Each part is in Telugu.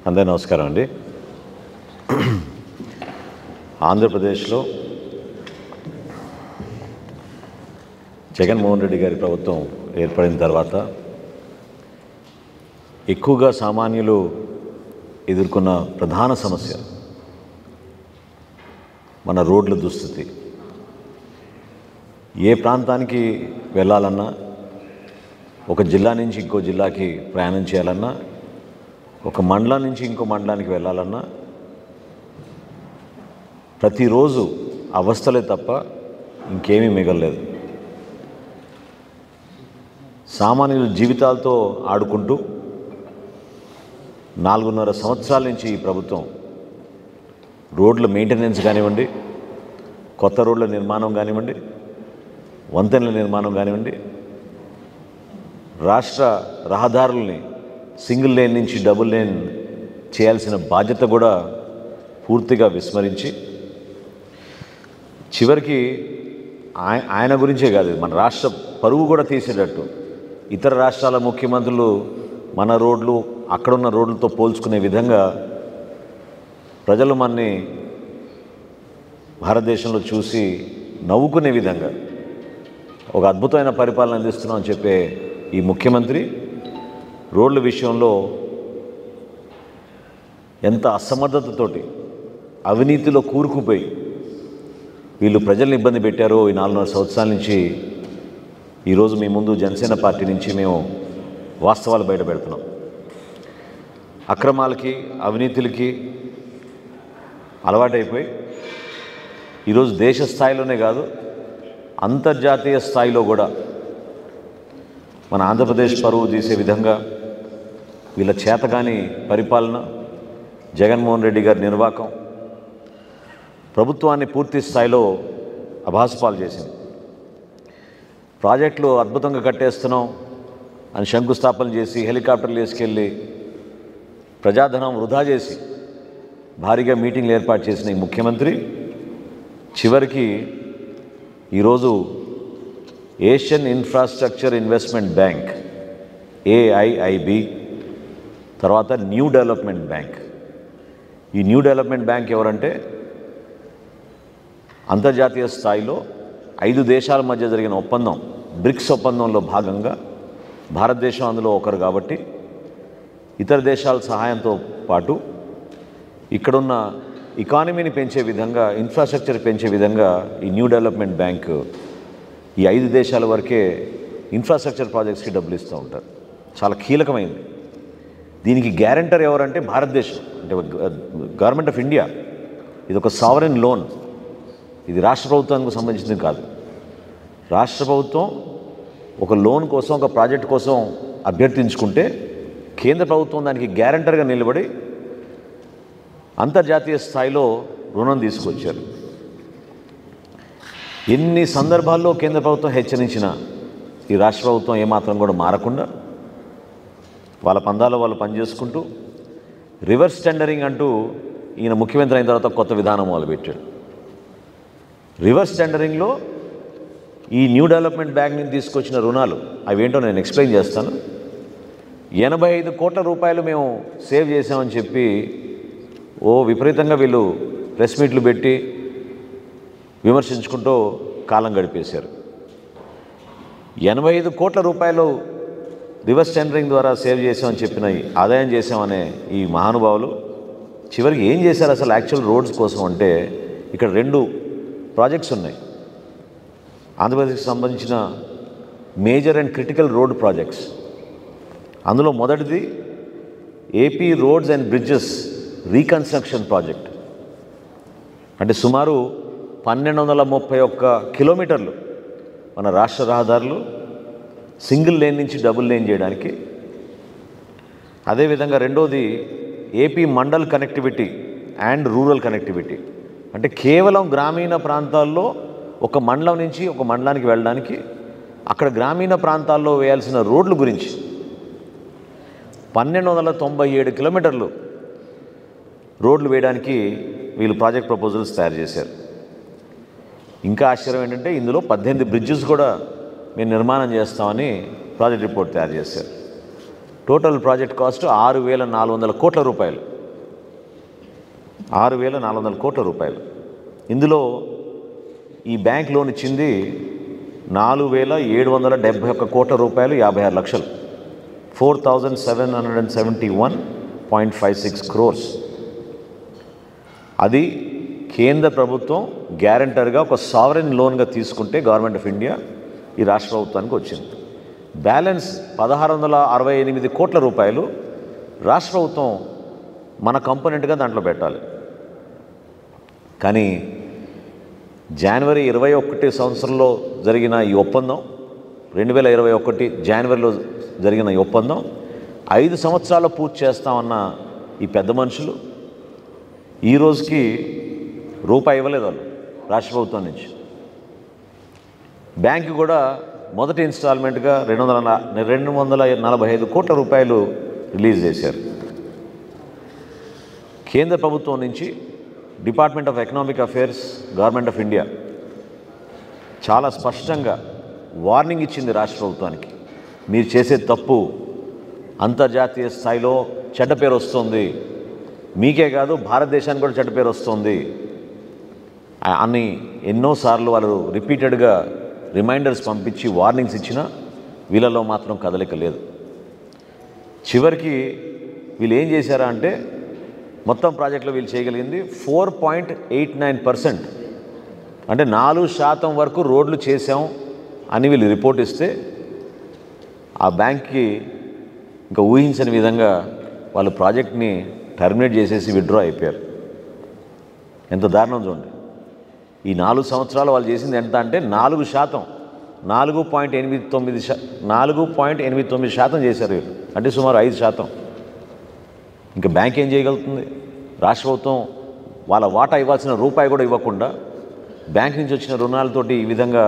అందరికీ నమస్కారం అండి. ఆంధ్రప్రదేశ్లో జగన్మోహన్ రెడ్డి గారి ప్రభుత్వం ఏర్పడిన తర్వాత ఎక్కువగా సామాన్యులు ఎదుర్కొన్న ప్రధాన సమస్య మన రోడ్ల దుస్థితి. ఏ ప్రాంతానికి వెళ్ళాలన్నా, ఒక జిల్లా నుంచి ఇంకో జిల్లాకి ప్రయాణం చేయాలన్నా, ఒక మండలం నుంచి ఇంకో మండలానికి వెళ్ళాలన్నా ప్రతిరోజు అవస్థలే తప్ప ఇంకేమీ మిగలలేదు. సామాన్యుల జీవితాలతో ఆడుకుంటూ 4.5 సంవత్సరాల నుంచి ఈ ప్రభుత్వం రోడ్ల మెయింటెనెన్స్ కానివ్వండి, కొత్త రోడ్ల నిర్మాణం కానివ్వండి, వంతెనల నిర్మాణం కానివ్వండి, రాష్ట్ర రహదారుల్ని సింగిల్ లేన్ నుంచి డబుల్ లేన్ చేయాల్సిన బాధ్యత కూడా పూర్తిగా విస్మరించి, చివరికి ఆయన గురించే కాదు, మన రాష్ట్ర పరువు కూడా తీసేటట్టు ఇతర రాష్ట్రాల ముఖ్యమంత్రులు మన రోడ్లు అక్కడున్న రోడ్లతో పోల్చుకునే విధంగా ప్రజలు మనని భారతదేశంలో చూసి నవ్వుకునే విధంగా ఒక అద్భుతమైన పరిపాలన అందిస్తున్నాం అని చెప్పే ఈ ముఖ్యమంత్రి రోడ్ల విషయంలో ఎంత అసమర్థతతోటి, అవినీతిలో కూరుకుపోయి వీళ్ళు ప్రజల్ని ఇబ్బంది పెట్టారో ఈ 4.5 సంవత్సరాల నుంచి ఈరోజు మీ ముందు జనసేన పార్టీ నుంచి మేము వాస్తవాలు బయట పెడుతున్నాం. అక్రమాలకి, అవినీతులకి అలవాటైపోయి ఈరోజు దేశ స్థాయిలోనే కాదు, అంతర్జాతీయ స్థాయిలో కూడా మన ఆంధ్రప్రదేశ్ పరువు తీసే విధంగా వీళ్ళ చేతగాని పరిపాలన, జగన్మోహన్ రెడ్డి గారి నిర్వాకం ప్రభుత్వాన్ని పూర్తి స్థాయిలో అభాసుపాలు చేసింది. ప్రాజెక్టులు అద్భుతంగా కట్టేస్తున్నాం అని శంకుస్థాపన చేసి హెలికాప్టర్లు వేసుకెళ్ళి ప్రజాధనం వృధా చేసి భారీగా మీటింగ్లు ఏర్పాటు చేసిన ఈ ముఖ్యమంత్రి చివరికి ఈరోజు Asian infrastructure investment bank AIIB తర్వాత న్యూ డెవలప్మెంట్ బ్యాంక్. ఈ న్యూ డెవలప్మెంట్ బ్యాంక్ ఎవరంటే అంతర్జాతీయ స్థాయిలో 5 దేశాల మధ్య జరిగిన ఒప్పందం, బ్రిక్స్ ఒప్పందంలో భాగంగా భారతదేశం అందులో ఒకరు కాబట్టి ఇతర దేశాల సహాయంతో పాటు ఇక్కడున్న ఎకానమీని పెంచే విధంగా, ఇన్ఫ్రాస్ట్రక్చర్ పెంచే విధంగా ఈ న్యూ డెవలప్మెంట్ బ్యాంక్ ఈ 5 దేశాల వరకే ఇన్ఫ్రాస్ట్రక్చర్ ప్రాజెక్ట్స్కి డబ్బులు ఇస్తూ ఉంటారు. చాలా కీలకమైంది. దీనికి గ్యారంటర్ ఎవరంటే భారతదేశం, అంటే గవర్నమెంట్ ఆఫ్ ఇండియా. ఇది ఒక సావరెన్ లోన్. ఇది రాష్ట్ర ప్రభుత్వానికి సంబంధించింది కాదు. రాష్ట్ర ప్రభుత్వం ఒక లోన్ కోసం, ఒక ప్రాజెక్ట్ కోసం అభ్యర్థించుకుంటే కేంద్ర ప్రభుత్వం దానికి గ్యారంటర్గా నిలబడి అంతర్జాతీయ స్థాయిలో రుణం తీసుకొచ్చారు. ఎన్ని సందర్భాల్లో కేంద్ర ప్రభుత్వం హెచ్చరించినా ఈ రాష్ట్ర ప్రభుత్వం ఏమాత్రం కూడా మారకుండా వాళ్ళ పందాలో వాళ్ళు పనిచేసుకుంటూ రివర్స్ టెండరింగ్ అంటూ ఈయన ముఖ్యమంత్రి అయిన తర్వాత కొత్త విధానం మొదలుపెట్టాడు. రివర్స్ టెండరింగ్లో ఈ న్యూ డెవలప్మెంట్ బ్యాంక్ నుంచి తీసుకొచ్చిన రుణాలు అవేంటో నేను ఎక్స్ప్లెయిన్ చేస్తాను. 85 కోట్ల రూపాయలు మేము సేవ్ చేసామని చెప్పి విపరీతంగా వీళ్ళు ప్రెస్ మీట్లు పెట్టి విమర్శించుకుంటూ కాలం గడిపేశారు. 85 కోట్ల రూపాయలు రివర్స్ టెండరింగ్ ద్వారా సేవ్ చేసామని చెప్పిన, ఆదాయం చేసామనే ఈ మహానుభావులు చివరికి ఏం చేశారు అసలు యాక్చువల్ రోడ్స్ కోసం అంటే, ఇక్కడ 2 ప్రాజెక్ట్స్ ఉన్నాయి ఆంధ్రప్రదేశ్కి సంబంధించిన major and critical road projects. అందులో మొదటిది AP roads and bridges reconstruction project. అంటే సుమారు 1231 కిలోమీటర్లు మన రాష్ట్ర రహదారులు సింగిల్ లేన్ నుంచి డబుల్ లేన్ చేయడానికి. అదేవిధంగా రెండోది AP mandal connectivity and rural connectivity. అంటే కేవలం గ్రామీణ ప్రాంతాల్లో ఒక మండలం నుంచి ఒక మండలానికి వెళ్ళడానికి, అక్కడ గ్రామీణ ప్రాంతాల్లో వేయాల్సిన రోడ్ల గురించి 1297 కిలోమీటర్లు రోడ్లు వేయడానికి వీళ్ళు ప్రాజెక్ట్ ప్రపోజల్స్ తయారు చేశారు. ఇంకా ఆశ్చర్యం ఏంటంటే ఇందులో 18 బ్రిడ్జెస్ కూడా మేము నిర్మాణం చేస్తామని ప్రాజెక్ట్ రిపోర్ట్ తయారు చేశారు. టోటల్ ప్రాజెక్ట్ కాస్ట్ 6,400 కోట్ల రూపాయలు. 6,400 కోట్ల రూపాయలు. ఇందులో ఈ బ్యాంక్ లోన్ ఇచ్చింది 4,771 కోట్ల రూపాయలు, 56 లక్షలు, 4,771.56 crores. అది కేంద్ర ప్రభుత్వం గ్యారంటర్గా ఒక సావరెన్ లోన్గా తీసుకుంటే గవర్నమెంట్ ఆఫ్ ఇండియా ఈ రాష్ట్ర ప్రభుత్వానికి వచ్చింది. బ్యాలెన్స్ 1,668 కోట్ల రూపాయలు రాష్ట్ర ప్రభుత్వం మన కంపోనెంట్గా దాంట్లో పెట్టాలి. కానీ జనవరి 21 సంవత్సరంలో జరిగిన ఈ ఒప్పందం, 2021 జనవరిలో జరిగిన ఈ ఒప్పందం 5 సంవత్సరాల్లో పూర్తి చేస్తామన్న ఈ పెద్ద మనుషులు ఈ రోజుకి రూపాయి ఇవ్వలేదు వాళ్ళు రాష్ట్ర ప్రభుత్వం నుంచి. బ్యాంకు కూడా మొదటి ఇన్స్టాల్మెంట్గా 245 కోట్ల రూపాయలు రిలీజ్ చేశారు. కేంద్ర ప్రభుత్వం నుంచి department of economic affairs, government of India చాలా స్పష్టంగా వార్నింగ్ ఇచ్చింది రాష్ట్ర ప్రభుత్వానికి. మీరు చేసే తప్పు అంతర్జాతీయ స్థాయిలో చెడ్డ పేరు వస్తుంది, మీకే కాదు భారతదేశానికి కూడా చెడ్డ పేరు వస్తుంది అని ఎన్నోసార్లు వాళ్ళు రిపీటెడ్గా రిమైండర్స్ పంపించి వార్నింగ్స్ ఇచ్చినా వీళ్ళలో మాత్రం కదలిక లేదు. చివరికి వీళ్ళు ఏం చేశారా అంటే మొత్తం ప్రాజెక్టులో వీళ్ళు చేయగలిగింది 4.89%, అంటే 4% వరకు రోడ్లు చేసాం అని వీళ్ళు రిపోర్ట్ ఇస్తే ఆ బ్యాంక్కి ఇంకా ఊహించని విధంగా వాళ్ళు ప్రాజెక్ట్ని టర్మినేట్ చేసేసి విత్డ్రా అయిపోయారు. ఎంత దారుణం చూడండి. ఈ 4 సంవత్సరాలు వాళ్ళు చేసింది ఎంత అంటే 4%, 4.89% చేశారు వీళ్ళు, అంటే సుమారు 5%. ఇంకా బ్యాంక్ ఏం చేయగలుగుతుంది? రాష్ట్ర ప్రభుత్వం వాళ్ళ వాటా ఇవ్వాల్సిన రూపాయి కూడా ఇవ్వకుండా బ్యాంక్ నుంచి వచ్చిన రుణాలతోటి ఈ విధంగా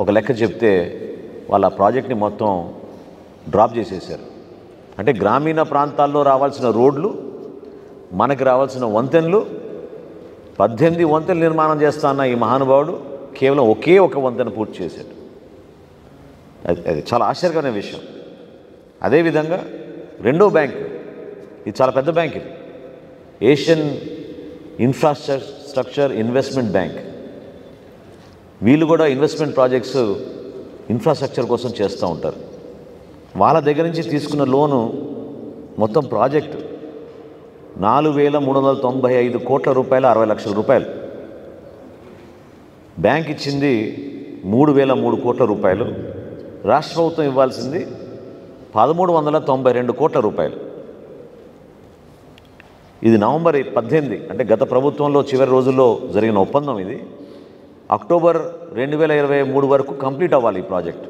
ఒక లెక్క చెప్తే వాళ్ళ ప్రాజెక్ట్ని మొత్తం డ్రాప్ చేసేసారు. అంటే గ్రామీణ ప్రాంతాల్లో రావాల్సిన రోడ్లు, మనకి రావాల్సిన వంతెనలు, 18 వంతెనలు నిర్మాణం చేస్తా అన్న ఈ మహానుభావుడు కేవలం ఒకే ఒక వంతెన పూర్తి చేశాడు. అది చాలా ఆశ్చర్యకరమైన విషయం. అదేవిధంగా రెండో బ్యాంక్, ఇది చాలా పెద్ద బ్యాంక్, ఇది ఏషియన్ ఇన్ఫ్రాస్ట్రక్చర్ ఇన్వెస్ట్మెంట్ బ్యాంక్. వీళ్ళు కూడా ఇన్వెస్ట్మెంట్ ప్రాజెక్ట్స్ ఇన్ఫ్రాస్ట్రక్చర్ కోసం చేస్తూ ఉంటారు. వాళ్ళ దగ్గర నుంచి తీసుకున్న లోను మొత్తం ప్రాజెక్టు 4,395 కోట్ల రూపాయలు, 60 లక్షల రూపాయలు. బ్యాంక్ ఇచ్చింది 3,003 కోట్ల రూపాయలు, రాష్ట్ర ప్రభుత్వం ఇవ్వాల్సింది 1,392 కోట్ల రూపాయలు. ఇది నవంబర్ 18, అంటే గత ప్రభుత్వంలో చివరి రోజుల్లో జరిగిన ఒప్పందం. ఇది అక్టోబర్ 2023 వరకు కంప్లీట్ అవ్వాలి ఈ ప్రాజెక్ట్.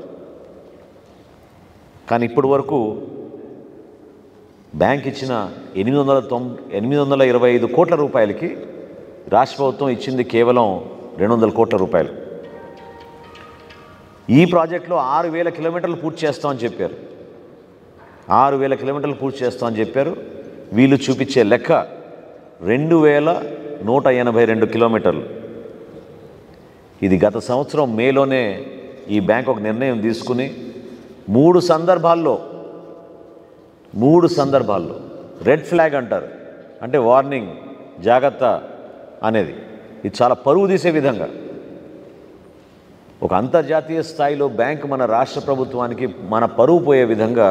కానీ ఇప్పటి వరకు బ్యాంక్ ఇచ్చిన 825 కోట్ల రూపాయలకి రాష్ట్ర ప్రభుత్వం ఇచ్చింది కేవలం 200 కోట్ల రూపాయలు. ఈ ప్రాజెక్టులో 6,000 కిలోమీటర్లు పూర్తి చేస్తామని చెప్పారు. 6,000 కిలోమీటర్లు పూర్తి చేస్తామని చెప్పారు. వీళ్ళు చూపించే లెక్క 2,182 కిలోమీటర్లు. ఇది గత సంవత్సరం మేలోనే ఈ బ్యాంక్ ఒక నిర్ణయం తీసుకుని 3 సందర్భాల్లో రెడ్ ఫ్లాగ్ అంటారు, అంటే వార్నింగ్, జాగ్రత్త అనేది. ఇది చాలా పరువు తీసే విధంగా ఒక అంతర్జాతీయ స్థాయిలో బ్యాంక్ మన రాష్ట్ర ప్రభుత్వానికి మన పరువు పోయే విధంగా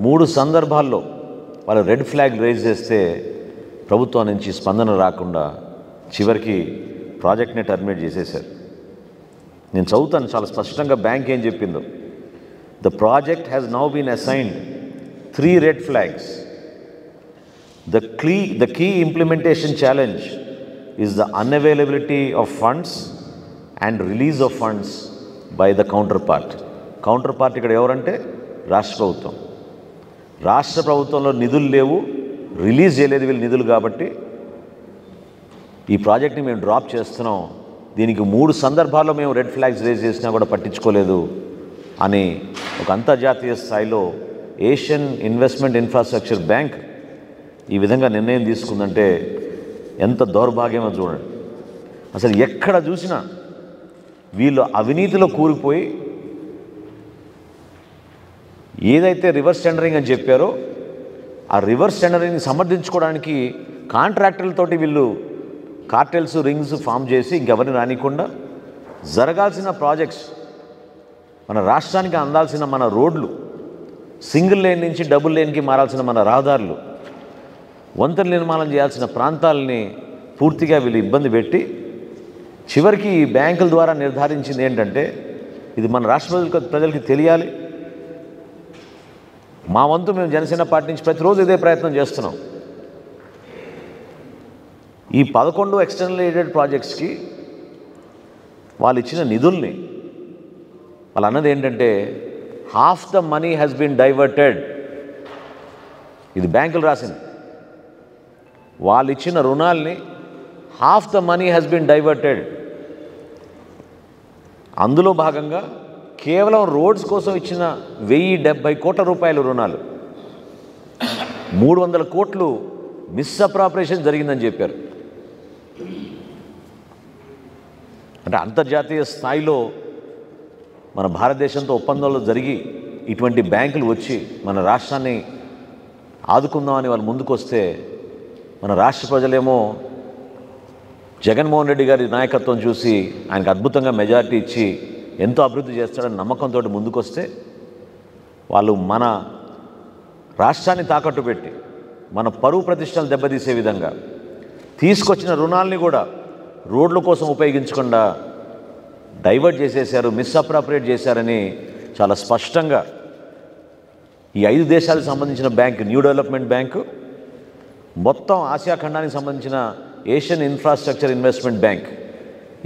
3 సందర్భాల్లో వాళ్ళు రెడ్ ఫ్లాగ్ రైజ్ చేస్తే ప్రభుత్వం నుంచి స్పందన రాకుండా చివరికి ప్రాజెక్ట్ని టర్మినేట్ చేసేశారు. నేను చదువుతాను చాలా స్పష్టంగా బ్యాంక్ ఏం చెప్పిందో. The project has now been assigned 3 red flags. The key implementation challenge is the unavailability of funds and release of funds by the counterpart. Counterpart ఇక్కడ ఎవరంటే రాష్ట్ర ప్రభుత్వం. రాష్ట్ర ప్రభుత్వంలో నిధులు లేవు, రిలీజ్ చేయలేదు వీళ్ళు నిధులు, కాబట్టి ఈ ప్రాజెక్ట్ని మేము డ్రాప్ చేస్తున్నాం. దీనికి 3 సందర్భాల్లో మేము రెడ్ ఫ్లాగ్స్ రేజ్ చేసినా కూడా పట్టించుకోలేదు అని ఒక అంతర్జాతీయ స్థాయిలో ఏషియన్ ఇన్వెస్ట్మెంట్ ఇన్ఫ్రాస్ట్రక్చర్ బ్యాంక్ ఈ విధంగా నిర్ణయం తీసుకుందంటే ఎంత దౌర్భాగ్యమో చూడండి. అసలు ఎక్కడ చూసినా వీళ్ళు అవినీతిలో కూరుకుపోయి ఏదైతే రివర్స్ టెండరింగ్ అని చెప్పారో ఆ రివర్స్ టెండరింగ్ని సమర్థించుకోవడానికి కాంట్రాక్టర్లతోటి వీళ్ళు కార్టెల్స్ రింగ్స్ ఫామ్ చేసి ఇంకెవరిని రానికుండా జరగాల్సిన ప్రాజెక్ట్స్, మన రాష్ట్రానికి అందాల్సిన మన రోడ్లు, సింగిల్ లేన్ నుంచి డబుల్ లేన్కి మారాల్సిన మన రహదారులు, వంతెన నిర్మాణం చేయాల్సిన ప్రాంతాలని పూర్తిగా వీళ్ళు ఇబ్బంది పెట్టి చివరికి ఈ బ్యాంకుల ద్వారా నిర్ధారించింది ఏంటంటే, ఇది మన రాష్ట్ర ప్రజలకి తెలియాలి. మా వంతు మేము జనసేన పార్టీ నుంచి ప్రతిరోజు ఇదే ప్రయత్నం చేస్తున్నాం. ఈ 11 ఎక్స్టర్నల్ ఎయిడెడ్ ప్రాజెక్ట్స్కి వాళ్ళు ఇచ్చిన నిధుల్ని వాళ్ళు అన్నది ఏంటంటే, half the money has been diverted. ఇది బ్యాంకులు రాసింది. వాళ్ళు ఇచ్చిన రుణాల్ని half the money has been diverted. అందులో భాగంగా కేవలం రోడ్స్ కోసం ఇచ్చిన 1070 కోట్ల రూపాయల రుణాలు, 300 కోట్లు మిస్అప్రాపరేషన్ జరిగిందని చెప్పారు. అంటే అంతర్జాతీయ స్థాయిలో మన భారతదేశంతో ఒప్పందాలు జరిగి ఇటువంటి బ్యాంకులు వచ్చి మన రాష్ట్రాన్ని ఆదుకుందామని వాళ్ళు ముందుకు వస్తే, మన రాష్ట్ర ప్రజలేమో జగన్మోహన్ రెడ్డి గారి నాయకత్వం చూసి ఆయనకు అద్భుతంగా మెజారిటీ ఇచ్చి ఎంతో అభివృద్ధి చేస్తాడని నమ్మకంతో ముందుకు వస్తే, వాళ్ళు మన రాష్ట్రాన్ని తాకట్టు పెట్టి మన పరువు ప్రతిష్టలు దెబ్బతీసే విధంగా తీసుకొచ్చిన రుణాల్ని కూడా రోడ్ల కోసం ఉపయోగించకుండా డైవర్ట్ చేసేశారు, మిస్అప్రాపరేట్ చేశారని చాలా స్పష్టంగా ఈ 5 దేశాలకు సంబంధించిన బ్యాంక్, న్యూ డెవలప్మెంట్ బ్యాంకు, మొత్తం ఆసియా ఖండానికి సంబంధించిన ఏషియన్ ఇన్ఫ్రాస్ట్రక్చర్ ఇన్వెస్ట్మెంట్ బ్యాంక్,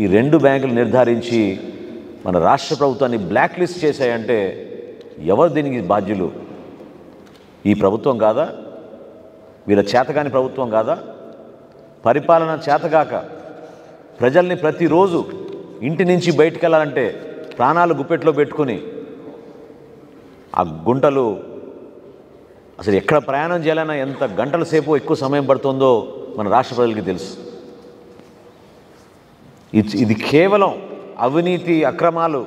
ఈ 2 బ్యాంకులు నిర్ధారించి మన రాష్ట్ర ప్రభుత్వాన్ని బ్లాక్ లిస్ట్ చేశాయంటే ఎవరు దీనికి బాధ్యులు? ఈ ప్రభుత్వం కాదా? వీళ్ళ చేతకాని ప్రభుత్వం కాదా? పరిపాలన చేతగాక ప్రజల్ని ప్రతిరోజు ఇంటి నుంచి బయటికి వెళ్ళాలంటే ప్రాణాలు గుప్పెట్లో పెట్టుకుని ఆ గుంటలు, అసలు ఎక్కడ ప్రయాణం చేయాలన్నా ఎంత గంటల సేపు ఎక్కువ సమయం పడుతుందో మన రాష్ట్ర ప్రజలకి తెలుసు. ఇది కేవలం అవినీతి, అక్రమాలు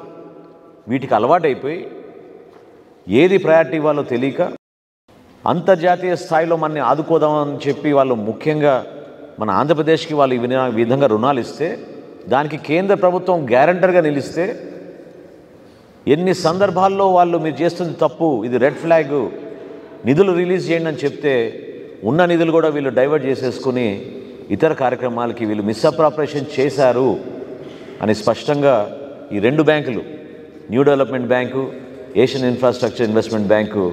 వీటికి అలవాటైపోయి ఏది ప్రయారిటీ ఇవ్వాలో తెలియక అంతర్జాతీయ స్థాయిలో మనని ఆదుకోదామని చెప్పి వాళ్ళు ముఖ్యంగా మన ఆంధ్రప్రదేశ్కి వాళ్ళు ఈ విధంగా రుణాలు ఇస్తే, దానికి కేంద్ర ప్రభుత్వం గ్యారంటర్గా నిలిస్తే, ఎన్ని సందర్భాల్లో వాళ్ళు మీరు చేస్తుంది తప్పు, ఇది రెడ్ ఫ్లాగ్, నిధులు రిలీజ్ చేయండి అని చెప్తే ఉన్న నిధులు కూడా వీళ్ళు డైవర్ట్ చేసేసుకుని ఇతర కార్యక్రమాలకి వీళ్ళు మిస్అప్రాపరేషన్ చేశారు అని స్పష్టంగా ఈ 2 బ్యాంకులు, new development bank, Asian infrastructure investment bank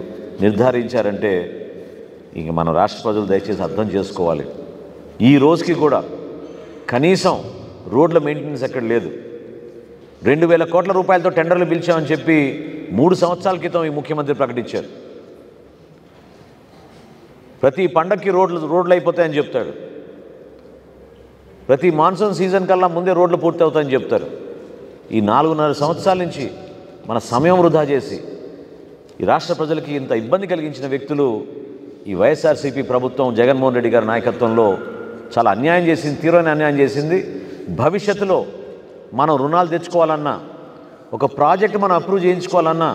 నిర్ధారించారంటే ఇంక మన రాష్ట్ర ప్రజలు దయచేసి అర్థం చేసుకోవాలి. ఈ రోజుకి కూడా కనీసం రోడ్ల మెయింటెనెన్స్ ఎక్కడ లేదు. 2000 కోట్ల రూపాయలతో టెండర్లు పిలిచామని చెప్పి 3 సంవత్సరాల క్రితం ఈ ముఖ్యమంత్రి ప్రకటించారు. ప్రతి పండక్కి రోడ్లు అయిపోతాయని చెప్తాడు. ప్రతి మాన్సూన్ సీజన్ కల్లా ముందే రోడ్లు పూర్తి అవుతాయని చెప్తారు. ఈ 4.5 సంవత్సరాల నుంచి మన సమయం వృధా చేసి ఈ రాష్ట్ర ప్రజలకి ఇంత ఇబ్బంది కలిగించిన వ్యక్తులు ఈ వైఎస్ఆర్సీపీ ప్రభుత్వం, జగన్మోహన్ రెడ్డి గారి నాయకత్వంలో చాలా అన్యాయం చేసింది, తీవ్రమైన అన్యాయం చేసింది. భవిష్యత్తులో మనం రుణాలు తెచ్చుకోవాలన్నా, ఒక ప్రాజెక్ట్ మనం అప్రూవ్ చేయించుకోవాలన్నా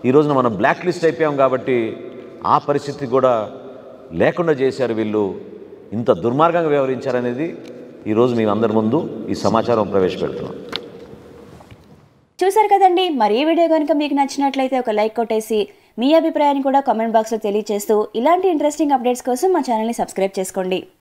ఈ రోజున మనం బ్లాక్ లిస్ట్ అయిపోయాం. కాబట్టి ఆ పరిస్థితి కూడా లేకుండా చేశారు వీళ్ళు. ఇంత దుర్మార్గంగా వ్యవహరించారనేది ఈరోజు మీ అందరి ముందు ఈ సమాచారం ప్రవేశపెడుతున్నాం. చూసారు కదండి. మరి ఈ వీడియో కనుక మీకు నచ్చినట్లయితే ఒక లైక్ కొట్టేసి మీ అభిప్రాయాన్ని కూడా కామెంట్ బాక్స్లో తెలియజేస్తూ ఇలాంటి ఇంట్రెస్టింగ్ అప్డేట్స్ కోసం మా ఛానల్ని సబ్స్క్రైబ్ చేసుకోండి.